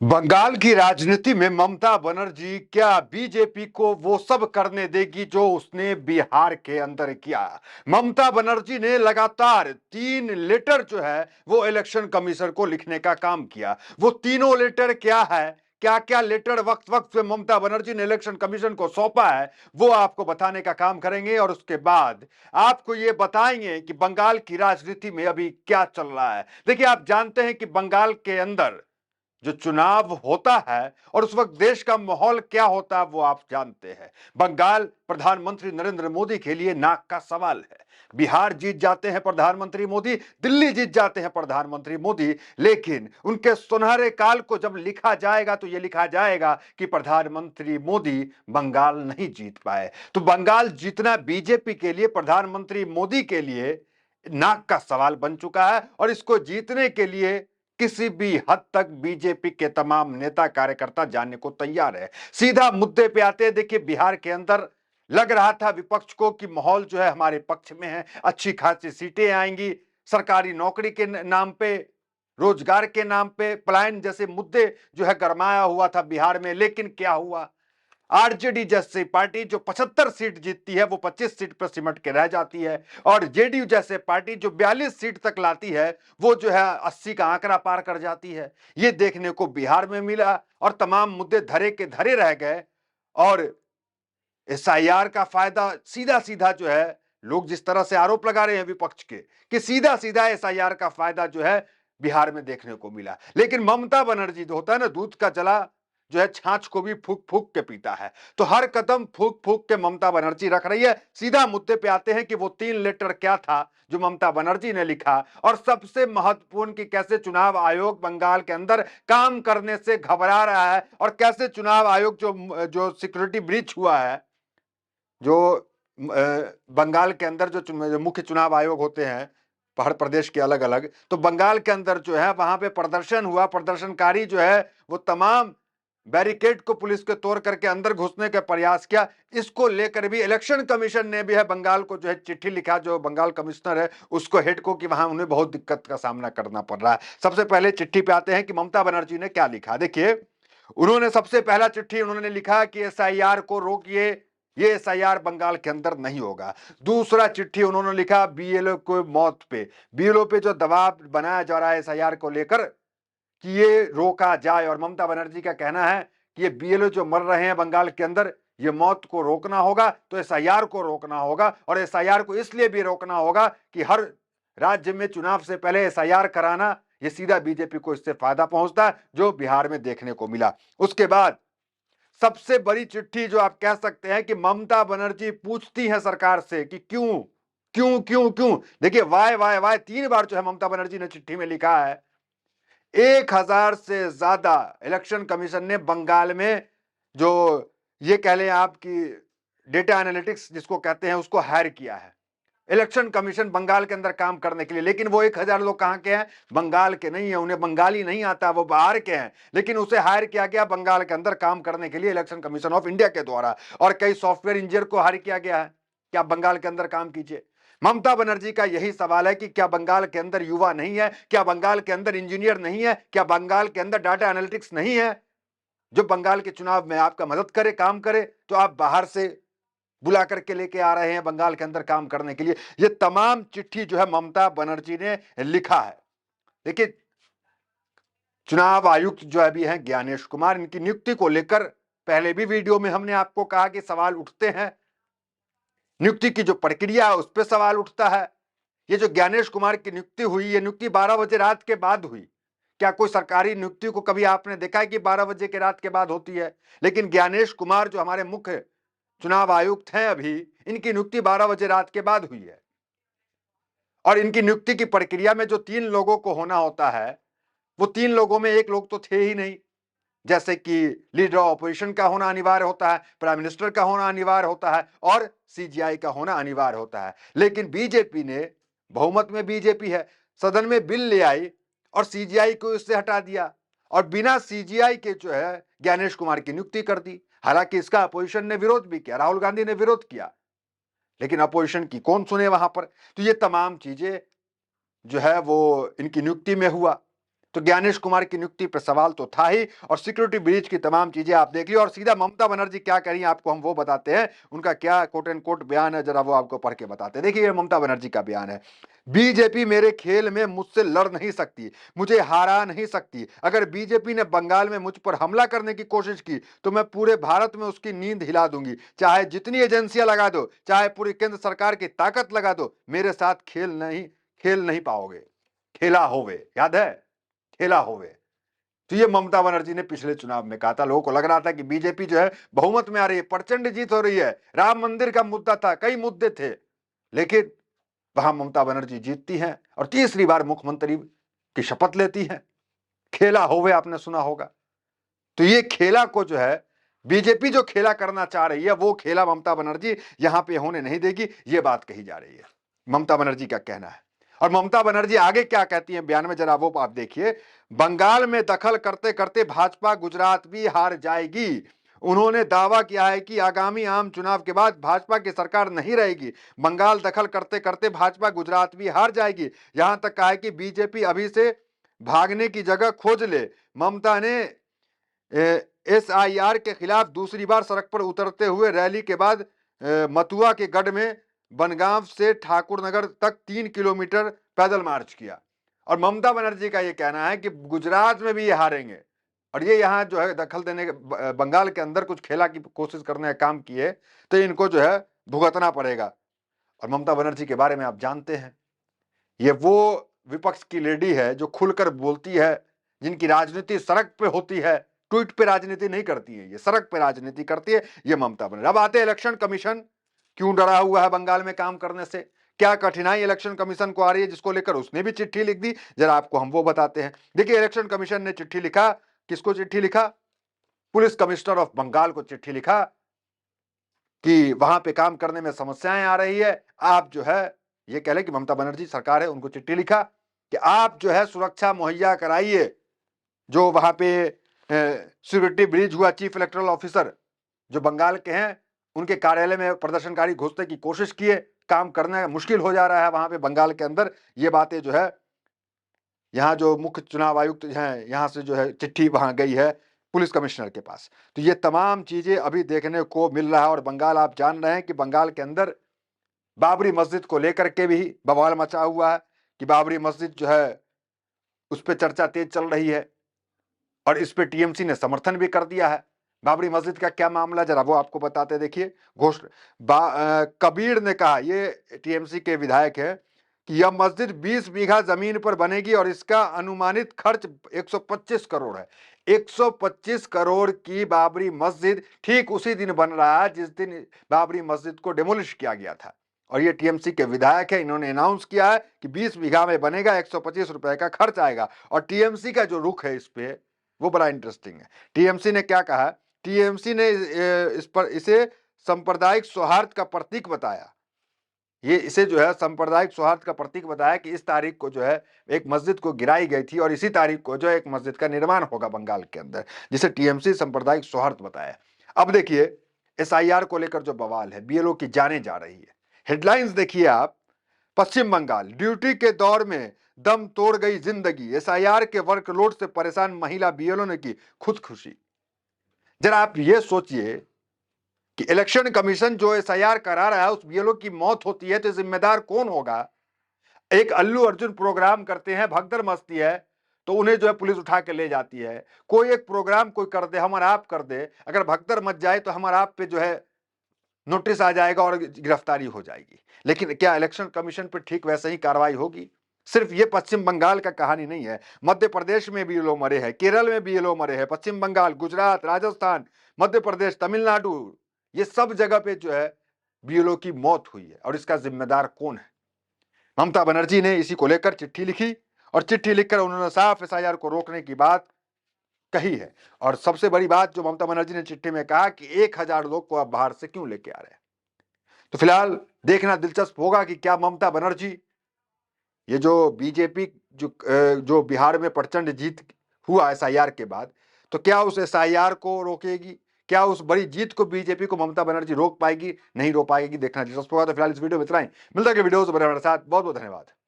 बंगाल की राजनीति में ममता बनर्जी क्या बीजेपी को वो सब करने देगी जो उसने बिहार के अंदर किया। ममता बनर्जी ने लगातार 3 लेटर जो है वो इलेक्शन कमीशन को लिखने का काम किया। वो तीनों लेटर क्या है, क्या क्या लेटर वक्त वक्त पे ममता बनर्जी ने इलेक्शन कमीशन को सौंपा है, वो आपको बताने का काम करेंगे। और उसके बाद आपको ये बताएंगे कि बंगाल की राजनीति में अभी क्या चल रहा है। देखिए, आप जानते हैं कि बंगाल के अंदर जो चुनाव होता है और उस वक्त देश का माहौल क्या होता है वो आप जानते हैं। बंगाल प्रधानमंत्री नरेंद्र मोदी के लिए नाक का सवाल है। बिहार जीत जाते हैं प्रधानमंत्री मोदी, दिल्ली जीत जाते हैं प्रधानमंत्री मोदी, लेकिन उनके सुनहरे काल को जब लिखा जाएगा तो यह लिखा जाएगा कि प्रधानमंत्री मोदी बंगाल नहीं जीत पाए। तो बंगाल जीतना बीजेपी के लिए, प्रधानमंत्री मोदी के लिए नाक का सवाल बन चुका है। और इसको जीतने के लिए किसी भी हद तक बीजेपी के तमाम नेता कार्यकर्ता जाने को तैयार है। सीधा मुद्दे पे आते हैं। देखिए, बिहार के अंदर लग रहा था विपक्ष को कि माहौल जो है हमारे पक्ष में है, अच्छी खासी सीटें आएंगी, सरकारी नौकरी के नाम पे, रोजगार के नाम पे, पलायन जैसे मुद्दे जो है गरमाया हुआ था बिहार में। लेकिन क्या हुआ, आरजेडी जैसी पार्टी जो 75 सीट जीतती है वो 25 सीट पर सिमट के रह जाती है। और जेडीयू जैसे पार्टी जो 42 सीट तक लाती है वो जो है 80 का आंकड़ा पार कर जाती है। ये देखने को बिहार में मिला और तमाम मुद्दे धरे के धरे रह गए। और एसआईआर का फायदा सीधा सीधा जो है, लोग जिस तरह से आरोप लगा रहे हैं विपक्ष के कि सीधा सीधा एसआईआर का फायदा जो है बिहार में देखने को मिला। लेकिन ममता बनर्जी जो होता है ना, दूध का जला जो है छाछ को भी फूक फूक के पीता है। तो हर कदम फूक फूक के ममता बनर्जी रख रही है। सीधा मुद्दे पे आते हैं कि वो 3 लेटर क्या था जो ममता बनर्जी ने लिखा, और सबसे महत्वपूर्ण कि कैसे चुनाव आयोग बंगाल के अंदर काम करने से घबरा रहा है, और कैसे चुनाव आयोग जो जो सिक्योरिटी ब्रीच हुआ है, जो बंगाल के अंदर जो मुख्य चुनाव आयोग होते हैं हर प्रदेश के अलग अलग, तो बंगाल के अंदर जो है वहां पे प्रदर्शन हुआ, प्रदर्शनकारी जो है वो तमाम बैरिकेड को पुलिस के तोड़ करके अंदर घुसने का प्रयास किया। इसको लेकर भी इलेक्शन कमीशन ने भी है बंगाल को जो है चिट्ठी लिखा, जो बंगाल कमिश्नर है उसको, हेड को, कि वहां उन्हें बहुत दिक्कत का सामना करना पड़ रहा है। सबसे पहले चिट्ठी पे आते हैं कि ममता बनर्जी ने क्या लिखा। देखिए, उन्होंने सबसे पहला चिट्ठी उन्होंने लिखा कि एसआईआर को रोकिए, ये एसआईआर बंगाल के अंदर नहीं होगा। दूसरा चिट्ठी उन्होंने लिखा बीएलओ को मौत पे, बीएलओ पे जो दबाव बनाया जा रहा है एसआईआर को लेकर कि ये रोका जाए। और ममता बनर्जी का कहना है कि ये बीएलओ जो मर रहे हैं बंगाल के अंदर, ये मौत को रोकना होगा तो एसआईआर को रोकना होगा। और एसआईआर को इसलिए भी रोकना होगा कि हर राज्य में चुनाव से पहले एसआईआर कराना, ये सीधा बीजेपी को इससे फायदा पहुंचता है, जो बिहार में देखने को मिला। उसके बाद सबसे बड़ी चिट्ठी जो आप कह सकते हैं कि ममता बनर्जी पूछती है सरकार से कि क्यों क्यों क्यों क्यों। देखिए, वाय वाय वाय 3 बार जो है ममता बनर्जी ने चिट्ठी में लिखा है। 1000 से ज्यादा इलेक्शन कमीशन ने बंगाल में जो ये कह लें आपकी डेटा एनालिटिक्स जिसको कहते हैं उसको हायर किया है इलेक्शन कमीशन बंगाल के अंदर काम करने के लिए। लेकिन वो 1000 लोग कहां के हैं? बंगाल के नहीं है, उन्हें बंगाली नहीं आता, वो बाहर के हैं। लेकिन उसे हायर किया गया बंगाल के अंदर काम करने के लिए इलेक्शन कमीशन ऑफ इंडिया के द्वारा। और कई सॉफ्टवेयर इंजीनियर को हायर किया गया है कि आप बंगाल के अंदर काम कीजिए। ममता बनर्जी का यही सवाल है कि क्या बंगाल के अंदर युवा नहीं है, क्या बंगाल के अंदर इंजीनियर नहीं है, क्या बंगाल के अंदर डाटा एनालिटिक्स नहीं है जो बंगाल के चुनाव में आपका मदद करे, काम करे। तो आप बाहर से बुला करके लेके आ रहे हैं बंगाल के अंदर काम करने के लिए। ये तमाम चिट्ठी जो है ममता बनर्जी ने लिखा है। देखिए, चुनाव आयुक्त जो अभी हैं ज्ञानेश कुमार, इनकी नियुक्ति को लेकर पहले भी वीडियो में हमने आपको कहा कि सवाल उठते हैं। नियुक्ति की जो प्रक्रिया है उस पर सवाल उठता है। ये जो ज्ञानेश कुमार की नियुक्ति हुई, ये नियुक्ति 12 बजे रात के बाद हुई। क्या कोई सरकारी नियुक्ति को कभी आपने देखा है कि 12 बजे के रात के बाद होती है? लेकिन ज्ञानेश कुमार जो हमारे मुख्य चुनाव आयुक्त हैं अभी, इनकी नियुक्ति 12 बजे रात के बाद हुई है। और इनकी नियुक्ति की प्रक्रिया में जो 3 लोगों को होना होता है, वो 3 लोगों में एक लोग तो थे ही नहीं। जैसे कि लीडर ऑफ ऑपोजिशन का होना अनिवार्य होता है, प्राइम मिनिस्टर का होना अनिवार्य होता है, और सीजीआई का होना अनिवार्य होता है। लेकिन बीजेपी ने, बहुमत में बीजेपी है, सदन में बिल ले आई और सीजीआई को इससे हटा दिया, और बिना सीजीआई के जो है ज्ञानेश कुमार की नियुक्ति कर दी। हालांकि इसका अपोजिशन ने विरोध भी किया, राहुल गांधी ने विरोध किया, लेकिन अपोजिशन की कौन सुने वहां पर। तो ये तमाम चीजें जो है वो इनकी नियुक्ति में हुआ। तो ज्ञानेश कुमार की नियुक्ति पर सवाल तो था ही, और सिक्योरिटी ब्रीच की तमाम चीजें आप देख ली। और सीधा ममता बनर्जी क्या करी आपको हम वो बताते हैं, उनका क्या कोट एंड कोट बयान है, जरा वो आपको पढ़ के बताते हैं। देखिए, ये ममता बनर्जी का बयान है। बीजेपी मेरे खेल में मुझसे लड़ नहीं सकती, मुझे हरा नहीं सकती। अगर बीजेपी ने बंगाल में मुझ पर हमला करने की कोशिश की तो मैं पूरे भारत में उसकी नींद हिला दूंगी। चाहे जितनी एजेंसियां लगा दो, चाहे पूरी केंद्र सरकार की ताकत लगा दो, मेरे साथ खेल नहीं पाओगे। खेला होवे, याद है, खेला होवे। तो ये ममता बनर्जी ने पिछले चुनाव में कहा था। लोगों को लग रहा था कि बीजेपी जो है बहुमत में आ रही है, प्रचंड जीत हो रही है, राम मंदिर का मुद्दा था, कई मुद्दे थे, लेकिन वहां ममता बनर्जी जीतती हैं और तीसरी बार मुख्यमंत्री की शपथ लेती हैं। खेला होवे आपने सुना होगा। तो ये खेला को जो है बीजेपी जो खेला करना चाह रही है, वो खेला ममता बनर्जी यहां पे होने नहीं देगी, ये बात कही जा रही है। ममता बनर्जी का कहना है। और ममता बनर्जी आगे क्या कहती है बयान में, जरा वो आप देखिए। बंगाल में दखल करते करते भाजपा गुजरात भी हार जाएगी। उन्होंने दावा किया है कि आगामी आम चुनाव के बाद भाजपा की सरकार नहीं रहेगी। बंगाल दखल करते करते भाजपा गुजरात भी हार जाएगी। यहां तक कहा है कि बीजेपी अभी से भागने की जगह खोज ले। ममता ने एसआईआर के खिलाफ दूसरी बार सड़क पर उतरते हुए रैली के बाद मथुआ के गढ़ में बनगांव से ठाकुरनगर तक 3 किलोमीटर पैदल मार्च किया। और ममता बनर्जी का यह कहना है कि गुजरात में भी ये हारेंगे, और ये यहाँ जो है दखल देने के बंगाल के अंदर कुछ खेला की कोशिश करने का काम किए तो इनको जो है भुगतना पड़ेगा। और ममता बनर्जी के बारे में आप जानते हैं, ये वो विपक्ष की लेडी है जो खुलकर बोलती है, जिनकी राजनीति सड़क पे होती है, ट्वीट पे राजनीति नहीं करती है, ये सड़क पे राजनीति करती है, ये ममता बनर्जी। अब आते हैं इलेक्शन कमीशन क्यों डरा हुआ है बंगाल में काम करने से, क्या कठिनाई इलेक्शन कमीशन को आ रही है, जिसको लेकर उसने भी चिट्ठी लिख दी, जरा आपको हम वो बताते हैं। देखिए, इलेक्शन कमीशन ने चिट्ठी लिखा, किसको चिट्ठी लिखा, पुलिस कमिश्नर ऑफ बंगाल को चिट्ठी लिखा कि वहां पे काम करने में समस्याएं आ रही है। आप जो है ये कह लें कि ममता बनर्जी सरकार है, उनको चिट्ठी लिखा कि आप जो है सुरक्षा मुहैया कराइए। जो वहां पे सिक्योरिटी ब्रीच हुआ, चीफ इलेक्टोरल ऑफिसर जो बंगाल के हैं, उनके कार्यालय में प्रदर्शनकारी घुसने की कोशिश किए, काम करना मुश्किल हो जा रहा है वहां पे बंगाल के अंदर। ये बातें जो है यहाँ जो मुख्य चुनाव आयुक्त हैं, यहाँ से जो है चिट्ठी वहां गई है पुलिस कमिश्नर के पास। तो ये तमाम चीजें अभी देखने को मिल रहा है। और बंगाल आप जान रहे हैं कि बंगाल के अंदर बाबरी मस्जिद को लेकर के भी बवाल मचा हुआ है कि बाबरी मस्जिद जो है उस पर चर्चा तेज चल रही है, और इस पे टीएमसी ने समर्थन भी कर दिया है। बाबरी मस्जिद का क्या मामला, जरा वो आपको बताते। देखिए, कबीर ने कहा, ये टीएमसी के विधायक है, कि यह मस्जिद 20 बीघा जमीन पर बनेगी और इसका अनुमानित खर्च 125 करोड़ है। 125 करोड़ की बाबरी मस्जिद ठीक उसी दिन बन रहा है जिस दिन बाबरी मस्जिद को डिमोलिश किया गया था। और ये टीएमसी के विधायक है, इन्होंने अनाउंस किया है कि 20 बीघा में बनेगा, 125 रुपए का खर्च आएगा। और टीएमसी का जो रुख है इस पे, वो बड़ा इंटरेस्टिंग है। टीएमसी ने क्या कहा, टीएमसी ने इसे सांप्रदायिक सौहार्द का प्रतीक बताया। ये इसे जो है सांप्रदायिक सौहार्द का प्रतीक बताया कि इस तारीख को जो है एक मस्जिद को गिराई गई थी और इसी तारीख को जो है एक मस्जिद का निर्माण होगा बंगाल के अंदर, जिसे टीएमसी सांप्रदायिक सौहार्द बताया। अब देखिए, एसआईआर को लेकर जो बवाल है, बीएलओ की जाने जा रही है। हेडलाइंस देखिए आप, पश्चिम बंगाल ड्यूटी के दौर में दम तोड़ गई जिंदगी, एसआईआर के वर्कलोड से परेशान महिला बीएलओ ने की खुदकुशी। जरा आप ये सोचिए कि इलेक्शन कमीशन जो एसआईआर करा रहा है, उस बीएलओ की मौत होती है तो जिम्मेदार कौन होगा। एक अल्लू अर्जुन प्रोग्राम करते हैं, भगदड़ मचती है, तो उन्हें जो है पुलिस उठा के ले जाती है। कोई एक प्रोग्राम कोई कर दे, हमारा आप कर दे, अगर भगदड़ मच जाए तो हमारा आप पे जो है नोटिस आ जाएगा और गिरफ्तारी हो जाएगी। लेकिन क्या इलेक्शन कमीशन पर ठीक वैसे ही कार्रवाई होगी। सिर्फ ये पश्चिम बंगाल का कहानी नहीं है, मध्य प्रदेश में भी लोग मरे हैं, केरल में भी ये लोग मरे हैं, पश्चिम बंगाल, गुजरात, राजस्थान, मध्य प्रदेश, तमिलनाडु, ये सब जगह पे जो है बीएलओ की मौत हुई है। और इसका जिम्मेदार कौन है। ममता बनर्जी ने इसी को लेकर चिट्ठी लिखी, और चिट्ठी लिखकर उन्होंने साफ एसआईआर को रोकने की बात कही है। और सबसे बड़ी बात जो ममता बनर्जी ने चिट्ठी में कहा कि 1000 लोग को आप बाहर से क्यों लेके आ रहे हैं। तो फिलहाल देखना दिलचस्प होगा कि क्या ममता बनर्जी, ये जो बीजेपी जो बिहार में प्रचंड जीत हुआ एसआईआर के बाद, तो क्या उस एसआईआर को रोकेगी, क्या उस बड़ी जीत को बीजेपी को ममता बनर्जी रोक पाएगी, नहीं रोक पाएगी, देखना दिलचस्प होगा। तो फिलहाल इस वीडियो में इतना ही, मिलता है वीडियो से बने हमारे साथ। बहुत बहुत धन्यवाद।